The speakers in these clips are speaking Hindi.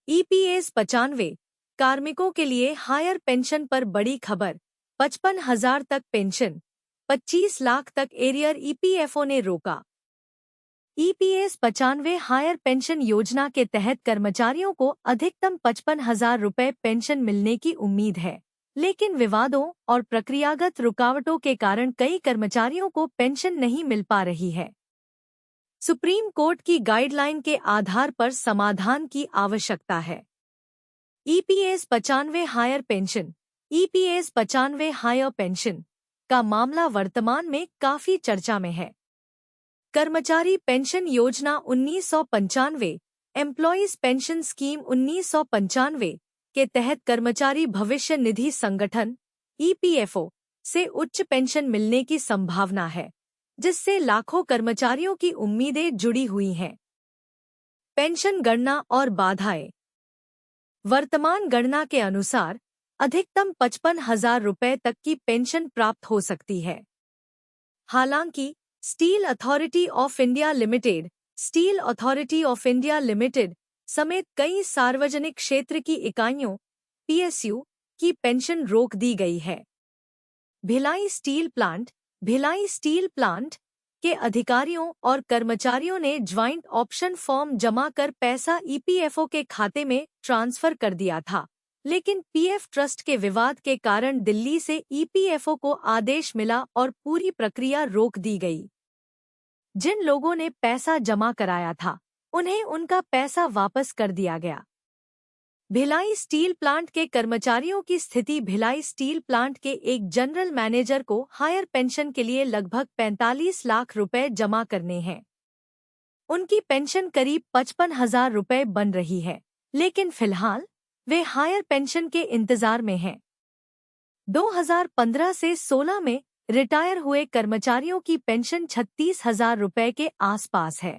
ईपीएस 95 कार्मिकों के लिए हायर पेंशन पर बड़ी खबर। 55,000 तक पेंशन, 25 लाख तक एरियर ईपीएफओ ने रोका। ईपीएस 95 हायर पेंशन योजना के तहत कर्मचारियों को अधिकतम 55,000 रुपये पेंशन मिलने की उम्मीद है, लेकिन विवादों और प्रक्रियागत रुकावटों के कारण कई कर्मचारियों को पेंशन नहीं मिल पा रही है। सुप्रीम कोर्ट की गाइडलाइन के आधार पर समाधान की आवश्यकता है। EPS 95 higher pension, EPS 95 higher pension का मामला वर्तमान में काफी चर्चा में है। कर्मचारी पेंशन योजना 1995, एम्प्लॉयज पेंशन स्कीम 1995 के तहत कर्मचारी भविष्य निधि संगठन ईपीएफओ से उच्च पेंशन मिलने की संभावना है, जिससे लाखों कर्मचारियों की उम्मीदें जुड़ी हुई हैं। पेंशन गणना और बाधाएं। वर्तमान गणना के अनुसार अधिकतम 55,000 रुपये तक की पेंशन प्राप्त हो सकती है। हालांकि steel authority of India limited समेत कई सार्वजनिक क्षेत्र की इकाइयों पीएसयू की पेंशन रोक दी गई है। भिलाई स्टील प्लांट के अधिकारियों और कर्मचारियों ने ज्वाइंट ऑप्शन फॉर्म जमा कर पैसा ईपीएफओ के खाते में ट्रांसफर कर दिया था, लेकिन पीएफ ट्रस्ट के विवाद के कारण दिल्ली से ईपीएफओ को आदेश मिला और पूरी प्रक्रिया रोक दी गई। जिन लोगों ने पैसा जमा कराया था, उन्हें उनका पैसा वापस कर दिया गया। भिलाई स्टील प्लांट के कर्मचारियों की स्थिति। भिलाई स्टील प्लांट के एक जनरल मैनेजर को हायर पेंशन के लिए लगभग 45 लाख रुपए जमा करने हैं। उनकी पेंशन करीब 55,000 रुपए बन रही है, लेकिन फिलहाल वे हायर पेंशन के इंतजार में हैं। 2015 से 16 में रिटायर हुए कर्मचारियों की पेंशन 36,000 रुपए के आसपास है।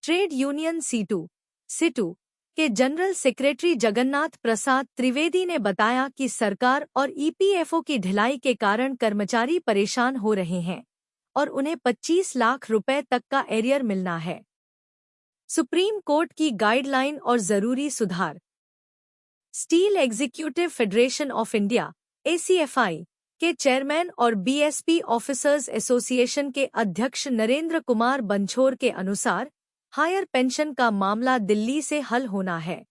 ट्रेड यूनियन सिटू के जनरल सेक्रेटरी जगन्नाथ प्रसाद त्रिवेदी ने बताया कि सरकार और ईपीएफओ की ढिलाई के कारण कर्मचारी परेशान हो रहे हैं और उन्हें 25 लाख रुपए तक का एरियर मिलना है। सुप्रीम कोर्ट की गाइडलाइन और जरूरी सुधार। Steel executive federation of India ACFI के चेयरमैन और बीएसपी ऑफिसर्स एसोसिएशन के अध्यक्ष नरेंद्र कुमार बंछोर के अनुसार हायर पेंशन का मामला दिल्ली से हल होना है।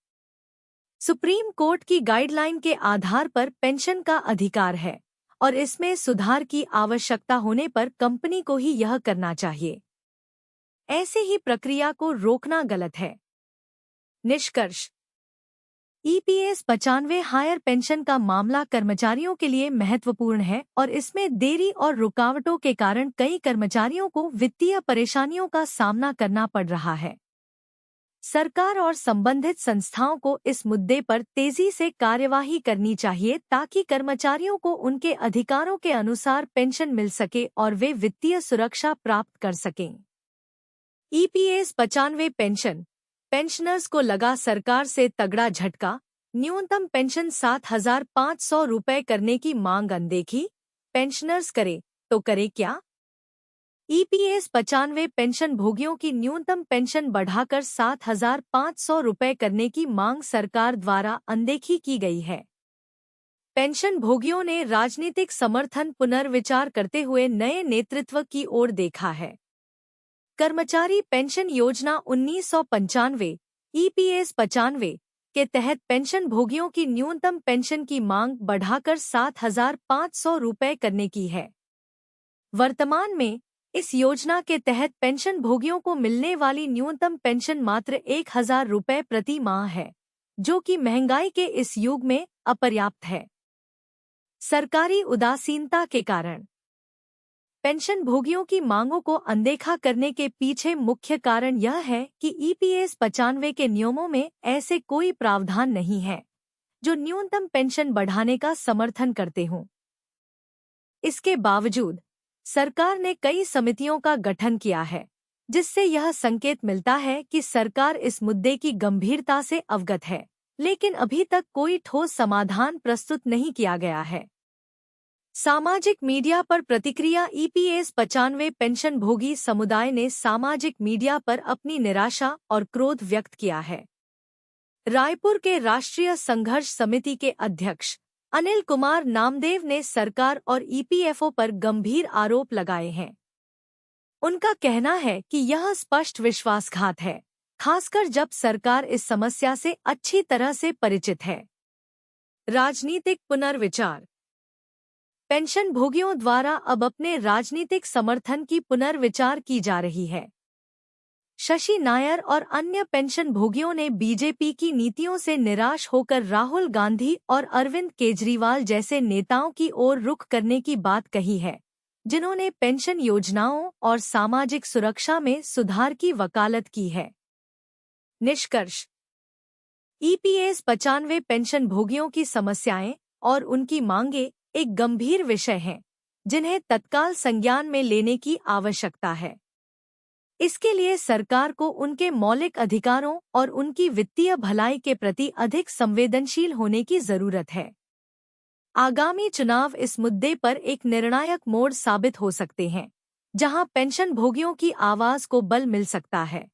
सुप्रीम कोर्ट की गाइडलाइन के आधार पर पेंशन का अधिकार है और इसमें सुधार की आवश्यकता होने पर कंपनी को ही यह करना चाहिए। ऐसे ही प्रक्रिया को रोकना गलत है। निष्कर्ष। ईपीएस 95 हायर पेंशन का मामला कर्मचारियों के लिए महत्वपूर्ण है और इसमें देरी और रुकावटों के कारण कई कर्मचारियों को वित्तीय परेशानियों का सामना करना पड़ रहा है। सरकार और संबंधित संस्थाओं को इस मुद्दे पर तेजी से कार्यवाही करनी चाहिए ताकि कर्मचारियों को उनके अधिकारों के अनुसार पेंशन मिल सके और वे वित्तीय सुरक्षा प्राप्त कर सकें। ईपीएस 95 पेंशनर्स को लगा सरकार से तगड़ा झटका। न्यूनतम पेंशन 7,500 रुपये करने की मांग अनदेखी। पेंशनर्स करे तो करे क्या? ईपीएस 95 पेंशन भोगियों की न्यूनतम पेंशन बढ़ाकर 7,500 रुपये करने की मांग सरकार द्वारा अनदेखी की गई है। पेंशन भोगियों ने राजनीतिक समर्थन पुनर्विचार करते हुए नए नेतृत्व की ओर देखा है। कर्मचारी पेंशन योजना 1995 ईपीएस 95 के तहत पेंशन भोगियों की न्यूनतम पेंशन की मांग बढ़ाकर 7,500 रुपये करने की है। वर्तमान में इस योजना के तहत पेंशन भोगियों को मिलने वाली न्यूनतम पेंशन मात्र 1,000 रुपये प्रति माह है, जो कि महंगाई के इस युग में अपर्याप्त है। सरकारी उदासीनता के कारण पेंशन भोगियों की मांगों को अनदेखा करने के पीछे मुख्य कारण यह है कि ईपीएस 95 के नियमों में ऐसे कोई प्रावधान नहीं है जो न्यूनतम पेंशन बढ़ाने का समर्थन करते हों। इसके बावजूद सरकार ने कई समितियों का गठन किया है, जिससे यह संकेत मिलता है कि सरकार इस मुद्दे की गंभीरता से अवगत है, लेकिन अभी तक कोई ठोस समाधान प्रस्तुत नहीं किया गया है। सामाजिक मीडिया पर प्रतिक्रिया। ईपीएस 95 पेंशन भोगी समुदाय ने सामाजिक मीडिया पर अपनी निराशा और क्रोध व्यक्त किया है। रायपुर के राष्ट्रीय संघर्ष समिति के अध्यक्ष अनिल कुमार नामदेव ने सरकार और ईपीएफओ पर गंभीर आरोप लगाए हैं। उनका कहना है कि यह स्पष्ट विश्वासघात है, खासकर जब सरकार इस समस्या से अच्छी तरह से परिचित है। राजनीतिक पुनर्विचार। पेंशन भोगियों द्वारा अब अपने राजनीतिक समर्थन की पुनर्विचार की जा रही है। शशि नायर और अन्य पेंशन भोगियों ने बीजेपी की नीतियों से निराश होकर राहुल गांधी और अरविंद केजरीवाल जैसे नेताओं की ओर रुख करने की बात कही है, जिन्होंने पेंशन योजनाओं और सामाजिक सुरक्षा में सुधार की वकालत की है। निष्कर्ष। ईपीएस 95 पेंशन भोगियों की समस्याएं और उनकी मांगें एक गंभीर विषय हैं, जिन्हें तत्काल संज्ञान में लेने की आवश्यकता है। इसके लिए सरकार को उनके मौलिक अधिकारों और उनकी वित्तीय भलाई के प्रति अधिक संवेदनशील होने की जरूरत है। आगामी चुनाव इस मुद्दे पर एक निर्णायक मोड़ साबित हो सकते हैं, जहां पेंशन भोगियों की आवाज को बल मिल सकता है।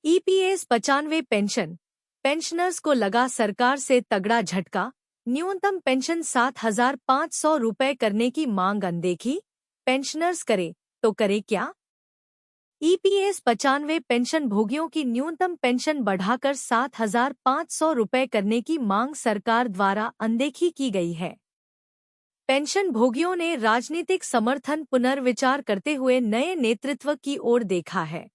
ईपीएस 95 पेंशनर्स को लगा सरकार से तगड़ा झटका। न्यूनतम पेंशन 7,500 रुपये करने की मांग अनदेखी। पेंशनर्स करे तो करे क्या? ईपीएस 95 पेंशन भोगियों की न्यूनतम पेंशन बढ़ाकर 7,500 रुपये करने की मांग सरकार द्वारा अनदेखी की गई है। पेंशन भोगियों ने राजनीतिक समर्थन पुनर्विचार करते हुए नए नेतृत्व की ओर देखा है।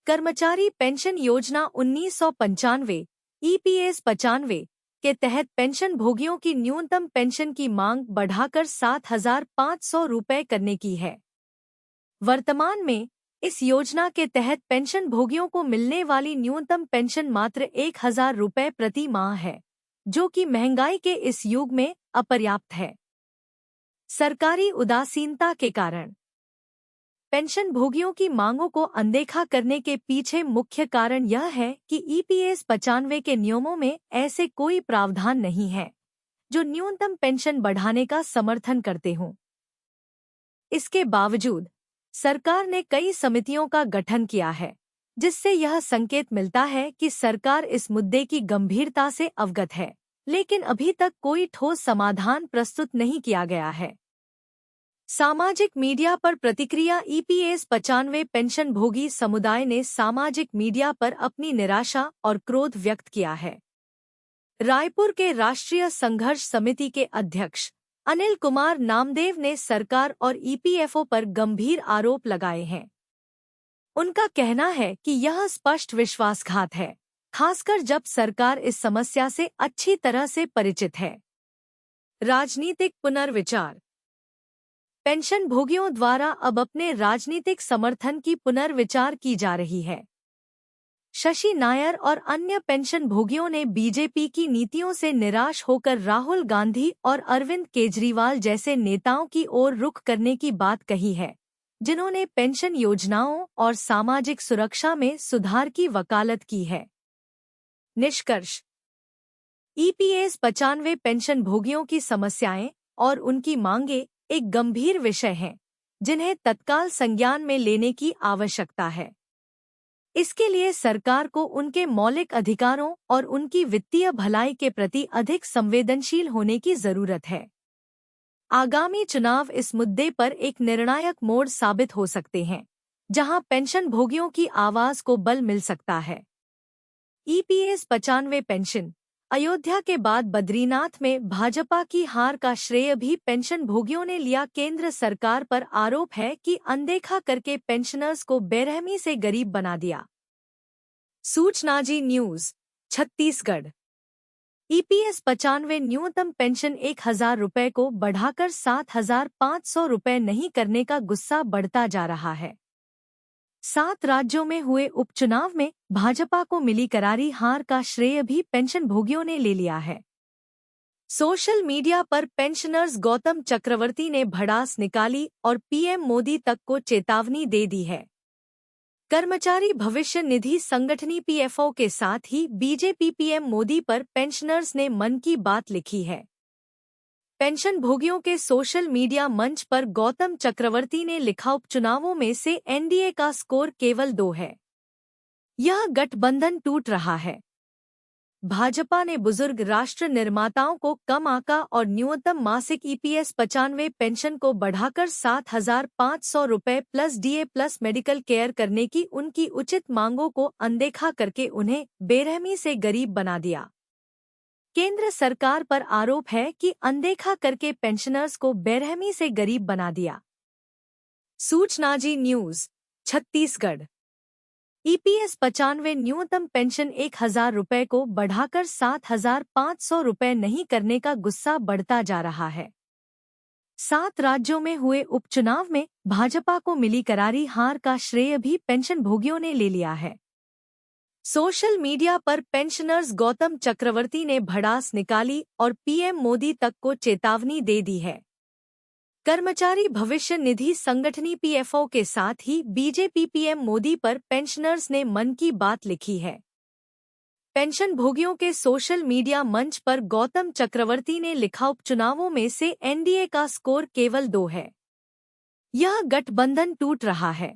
कर्मचारी पेंशन योजना 1995 ईपीएस 95 के तहत पेंशन भोगियों की न्यूनतम पेंशन की मांग बढ़ाकर 7,500 रुपये करने की है। वर्तमान में इस योजना के तहत पेंशन भोगियों को मिलने वाली न्यूनतम पेंशन मात्र 1,000 रुपये प्रति माह है, जो कि महंगाई के इस युग में अपर्याप्त है। सरकारी उदासीनता के कारण पेंशन भोगियों की मांगों को अनदेखा करने के पीछे मुख्य कारण यह है कि ईपीएस 95 के नियमों में ऐसे कोई प्रावधान नहीं है जो न्यूनतम पेंशन बढ़ाने का समर्थन करते हों। इसके बावजूद सरकार ने कई समितियों का गठन किया है, जिससे यह संकेत मिलता है कि सरकार इस मुद्दे की गंभीरता से अवगत है, लेकिन अभी तक कोई ठोस समाधान प्रस्तुत नहीं किया गया है। सामाजिक मीडिया पर प्रतिक्रिया। ईपीएस 95 पेंशन भोगी समुदाय ने सामाजिक मीडिया पर अपनी निराशा और क्रोध व्यक्त किया है। रायपुर के राष्ट्रीय संघर्ष समिति के अध्यक्ष अनिल कुमार नामदेव ने सरकार और ईपीएफओ पर गंभीर आरोप लगाए हैं। उनका कहना है कि यह स्पष्ट विश्वासघात है, खासकर जब सरकार इस समस्या से अच्छी तरह से परिचित है। राजनीतिक पुनर्विचार। पेंशन भोगियों द्वारा अब अपने राजनीतिक समर्थन की पुनर्विचार की जा रही है। शशि नायर और अन्य पेंशन भोगियों ने बीजेपी की नीतियों से निराश होकर राहुल गांधी और अरविंद केजरीवाल जैसे नेताओं की ओर रुख करने की बात कही है, जिन्होंने पेंशन योजनाओं और सामाजिक सुरक्षा में सुधार की वकालत की है। निष्कर्ष। ईपीएस 95 पेंशन भोगियों की समस्याएं और उनकी मांगें एक गंभीर विषय हैं, जिन्हें तत्काल संज्ञान में लेने की आवश्यकता है। इसके लिए सरकार को उनके मौलिक अधिकारों और उनकी वित्तीय भलाई के प्रति अधिक संवेदनशील होने की जरूरत है। आगामी चुनाव इस मुद्दे पर एक निर्णायक मोड़ साबित हो सकते हैं, जहां पेंशन भोगियों की आवाज को बल मिल सकता है। EPS 95 pension. अयोध्या के बाद बद्रीनाथ में भाजपा की हार का श्रेय भी पेंशन भोगियों ने लिया। केंद्र सरकार पर आरोप है कि अनदेखा करके पेंशनर्स को बेरहमी से गरीब बना दिया। सूचना जी न्यूज छत्तीसगढ़। ईपीएस 95 न्यूनतम पेंशन 1,000 रुपये को बढ़ाकर 7,500 रुपये नहीं करने का गुस्सा बढ़ता जा रहा है। 7 राज्यों में हुए उपचुनाव में भाजपा को मिली करारी हार का श्रेय भी पेंशन भोगियों ने ले लिया है। सोशल मीडिया पर पेंशनर्स गौतम चक्रवर्ती ने भड़ास निकाली और पीएम मोदी तक को चेतावनी दे दी है। कर्मचारी भविष्य निधि संगठन ईपीएफओ के साथ ही बीजेपी पीएम मोदी पर पेंशनर्स ने मन की बात लिखी है। पेंशन भोगियों के सोशल मीडिया मंच पर गौतम चक्रवर्ती ने लिखा, उपचुनावों में से एनडीए का स्कोर केवल 2 है। यह गठबंधन टूट रहा है। भाजपा ने बुजुर्ग राष्ट्र निर्माताओं को कम आका और न्यूनतम मासिक ईपीएस 95 पेंशन को बढ़ाकर 7,500 रुपये plus DA plus medical care करने की उनकी उचित मांगों को अनदेखा करके उन्हें बेरहमी से गरीब बना दिया। केंद्र सरकार पर आरोप है कि अनदेखा करके पेंशनर्स को बेरहमी से गरीब बना दिया। सूचना जी न्यूज छत्तीसगढ़। ईपीएस 95 न्यूनतम पेंशन 1,000 रुपये को बढ़ाकर 7,500 रुपये नहीं करने का गुस्सा बढ़ता जा रहा है। 7 राज्यों में हुए उपचुनाव में भाजपा को मिली करारी हार का श्रेय भी पेंशन भोगियों ने ले लिया है। सोशल मीडिया पर पेंशनर्स गौतम चक्रवर्ती ने भड़ास निकाली और पीएम मोदी तक को चेतावनी दे दी है। कर्मचारी भविष्य निधि संगठन पीएफओ के साथ ही बीजेपी पीएम मोदी पर पेंशनर्स ने मन की बात लिखी है। पेंशन भोगियों के सोशल मीडिया मंच पर गौतम चक्रवर्ती ने लिखा, उपचुनावों में से एनडीए का स्कोर केवल 2 है। यह गठबंधन टूट रहा है।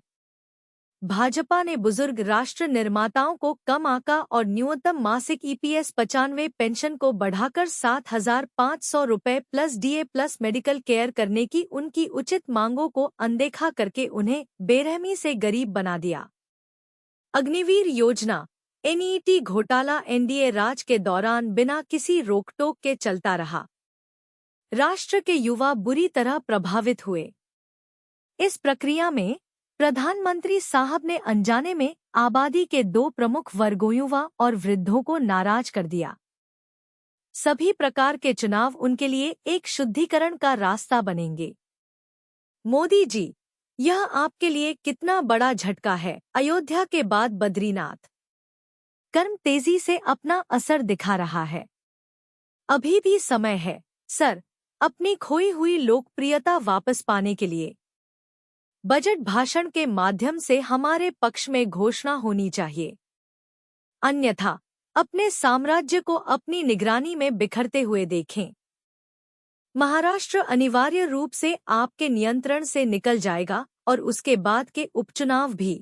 भाजपा ने बुजुर्ग राष्ट्र निर्माताओं को कम आका और न्यूनतम मासिक ईपीएस 95 पेंशन को बढ़ाकर 7,500 रुपये plus DA plus medical care करने की उनकी उचित मांगों को अनदेखा करके उन्हें बेरहमी से गरीब बना दिया। अग्निवीर योजना एनईटी घोटाला एनडीए राज के दौरान बिना किसी रोकटोक के चलता रहा। राष्ट्र के युवा बुरी तरह प्रभावित हुए। इस प्रक्रिया में प्रधानमंत्री साहब ने अनजाने में आबादी के 2 प्रमुख वर्गों युवा और वृद्धों को नाराज कर दिया। सभी प्रकार के चुनाव उनके लिए एक शुद्धिकरण का रास्ता बनेंगे। मोदी जी, यह आपके लिए कितना बड़ा झटका है। अयोध्या के बाद बद्रीनाथ कर्म तेजी से अपना असर दिखा रहा है। अभी भी समय है सर, अपनी खोई हुई लोकप्रियता वापस पाने के लिए। बजट भाषण के माध्यम से हमारे पक्ष में घोषणा होनी चाहिए, अन्यथा अपने साम्राज्य को अपनी निगरानी में बिखरते हुए देखें। महाराष्ट्र अनिवार्य रूप से आपके नियंत्रण से निकल जाएगा और उसके बाद के उपचुनाव भी।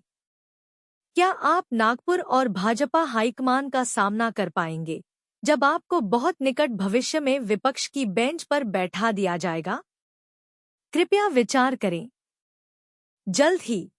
क्या आप नागपुर और भाजपा हाईकमान का सामना कर पाएंगे जब आपको बहुत निकट भविष्य में विपक्ष की बेंच पर बैठा दिया जाएगा? कृपया विचार करें। जल्द ही